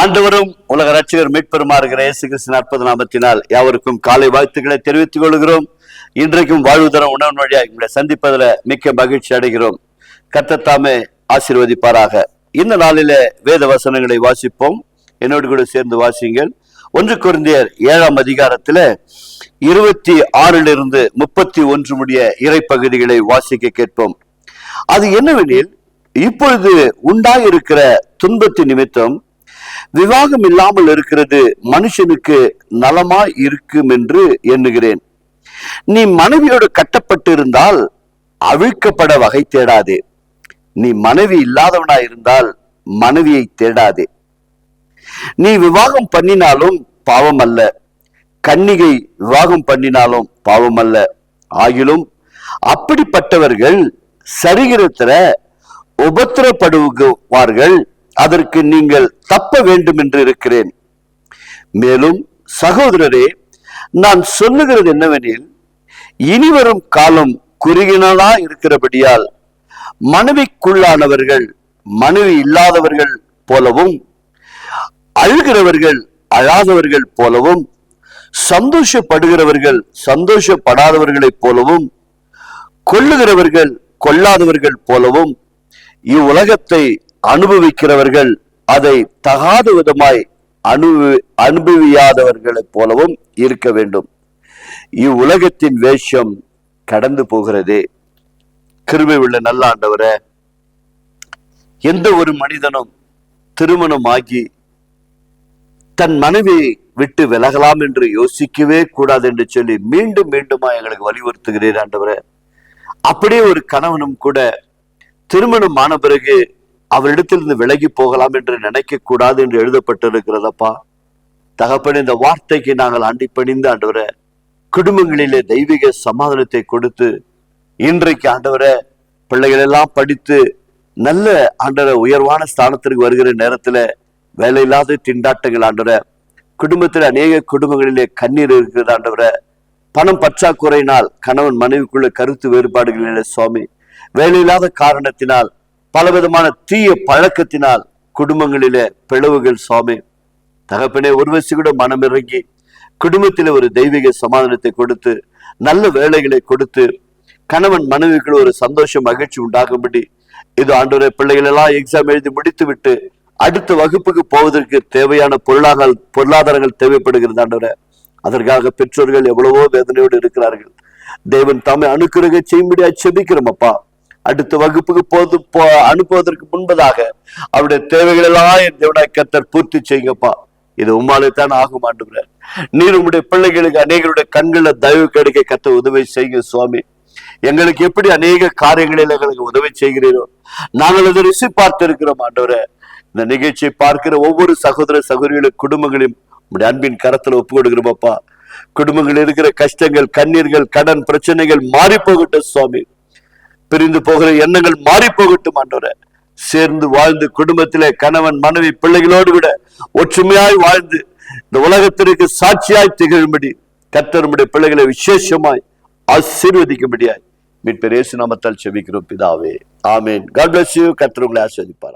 ஆண்டவரும் உலக ரட்சகர் மீட்பெருமா இருக்கிற இயேசு கிறிஸ்துவின் அற்புத நாமத்தினால் யாவருக்கும் காலை வாழ்த்துக்களை தெரிவித்துக் கொள்கிறோம். இன்றைக்கும் வாழ்வுதரம் உணவு வழியாக எங்களை சந்திப்பதில் மிக்க மகிழ்ச்சி அடைகிறோம். கர்த்தர் தாமே ஆசீர்வதிப்பாராக. இந்த நாளிலே வேத வசனங்களை வாசிப்போம். என்னோடு கூட சேர்ந்து வாசிங்கள். 1 கொரிந்தியர் 7ஆம் அதிகாரத்தில் 26 31 முடிய இறை பகுதிகளை வாசிக்க கேட்போம். அது என்னவெனில், இப்பொழுது உண்டாயிருக்கிற துன்பத்தின் நிமித்தம் விவாகம் இல்லாமல் இருக்கிறது மனுஷனுக்கு நலமாய் இருக்கும் என்று எண்ணுகிறேன். நீ மனைவியோடு கட்டப்பட்டு இருந்தால் அவிழ்க்கப்பட வகை தேடாதே. நீ மனைவி இல்லாதவனாய் இருந்தால் மனைவியை தேடாதே. நீ விவாகம் பண்ணினாலும் பாவம் அல்ல, கன்னிகை விவாகம் பண்ணினாலும் பாவம் அல்ல. ஆகிலும் அப்படிப்பட்டவர்கள் சரீரத்துல உபத்திரப்படுவார்கள். அதற்கு நீங்கள் தப்ப வேண்டும் என்று இருக்கிறேன். மேலும் சகோதரரே, நான் சொல்லுகிறது என்னவெனில், இனிவரும் காலம் குறுகினதா இருக்கிறபடியால் மனைவிக்குள்ளானவர்கள் மனைவி இல்லாதவர்கள் போலவும், அழுகிறவர்கள் அழாதவர்கள் போலவும், சந்தோஷப்படுகிறவர்கள் சந்தோஷப்படாதவர்களைப் போலவும், கொல்லுகிறவர்கள் கொல்லாதவர்கள் போலவும், இவ்வுலகத்தை அனுபவிக்கிறவர்கள் அதை தகாத விதமாய் அனுபவியாதவர்களைப் போலவும் இருக்க வேண்டும். இவ்வுலகத்தின் வேஷம் கடந்து போகிறதே. கிருபை உள்ள நல்ல ஆண்டவரே, எந்த ஒரு மனிதனும் திருமணம் ஆகி தன் மனைவியை விட்டு விலகலாம் என்று யோசிக்கவே கூடாது என்று சொல்லி மீண்டும் மீண்டுமா எங்களுக்கு வலியுறுத்துகிறேன் ஆண்டவரே. அப்படியே ஒரு கணவனும் கூட திருமணம் ஆன பிறகு அவரிடத்திலிருந்து விலகி போகலாம் என்று நினைக்க கூடாது என்று எழுதப்பட்டிருக்கிறதப்பா. தகப்பனே, இந்த வார்த்தைக்கு நாங்கள் அண்டிப்பணிந்து ஆண்டவரே, குடும்பங்களிலே தெய்வீக சமாதானத்தை கொடுத்து, இன்றைக்கு ஆண்டவரே பிள்ளைகள் எல்லாம் படித்து நல்ல ஆண்டவரே உயர்வான ஸ்தானத்திற்கு வருகிற நேரத்துல வேலையில்லாத திண்டாட்டங்கள் ஆண்டவரே, குடும்பத்தில் அநேக குடும்பங்களிலே கண்ணீர் இருக்கிறது ஆண்டவரே. பணம் பற்றாக்குறையினால் கணவன் மனைவிக்குள்ள கருத்து வேறுபாடுகளிலே சுவாமி, வேலையில்லாத காரணத்தினால் பலவிதமான தீய பழக்கத்தினால் குடும்பங்களிலே பிளவுகள் சுவாமி. தகப்பனே, ஒருவசி கூட மனமிறங்கி குடும்பத்திலே ஒரு தெய்வீக சமாதானத்தை கொடுத்து, நல்ல வேலைகளை கொடுத்து, கணவன் மனைவிக்குள்ள ஒரு சந்தோஷம் மகிழ்ச்சி உண்டாகும்படி இது ஆண்டவரே, பிள்ளைகள் எல்லாம் எக்ஸாம் எழுதி முடித்து விட்டு அடுத்த வகுப்புக்கு போவதற்கு தேவையான பொருளாதாரங்கள் தேவைப்படுகிறது ஆண்டவரே. அதற்காக பெற்றோர்கள் எவ்வளவோ வேதனையோடு இருக்கிறார்கள். தேவன் தாமே அனுக்கிரக செய்யும்படியா செபிக்கிறோம் அப்பா. அடுத்த வகுப்புக்கு அனுப்புவதற்கு முன்பதாக அவருடைய தேவைகள் எல்லாம் என் தேவனாய் கர்த்தர் பூர்த்தி செய்யுங்கப்பா. இது உம்மாலே தான் ஆகும் ஆண்டவரே. நீர் உம்முடைய பிள்ளைகளுக்கு அநேகருடைய கண்கள தயவு கிடைக்க கர்த்தர் உதவி செய்யுங்க சுவாமி. எங்களுக்கு எப்படி அநேக காரியங்களில் எங்களுக்கு உதவி செய்கிறீரோ நாங்கள் அதை ருசி பார்த்து இருக்கிறோம் ஆண்டவரே. இந்த நிகழ்ச்சியை பார்க்கிற ஒவ்வொரு சகோதர சகோதரிகளும் குடும்பங்களையும் உம்முடைய அன்பின் கரத்துல ஒப்பு கொடுக்கிறோம் அப்பா. குடும்பங்கள் இருக்கிற கஷ்டங்கள், கண்ணீர்கள், கடன் பிரச்சனைகள் மாறி போகட்டும் சுவாமி. பிரிந்து போகிற எண்ணங்கள் மாறி போகட்டும் ஆண்டவரே. சேர்ந்து வாழ்ந்து குடும்பத்திலே கணவன் மனைவி பிள்ளைகளோடு கூட ஒற்றுமையாய் வாழ்ந்து இந்த உலகத்திற்கு சாட்சியாய் திகழும்படி கர்த்தர் உம்முடைய பிள்ளைகளை விசேஷமாய் ஆசீர்வதிக்கும்படியாய் மீட்பர் இயேசு நாமத்தால் செபிக்கிறோம் பிதாவே, ஆமென். God bless you. கர்த்தர் உங்களை ஆசீர்வதிப்பார்.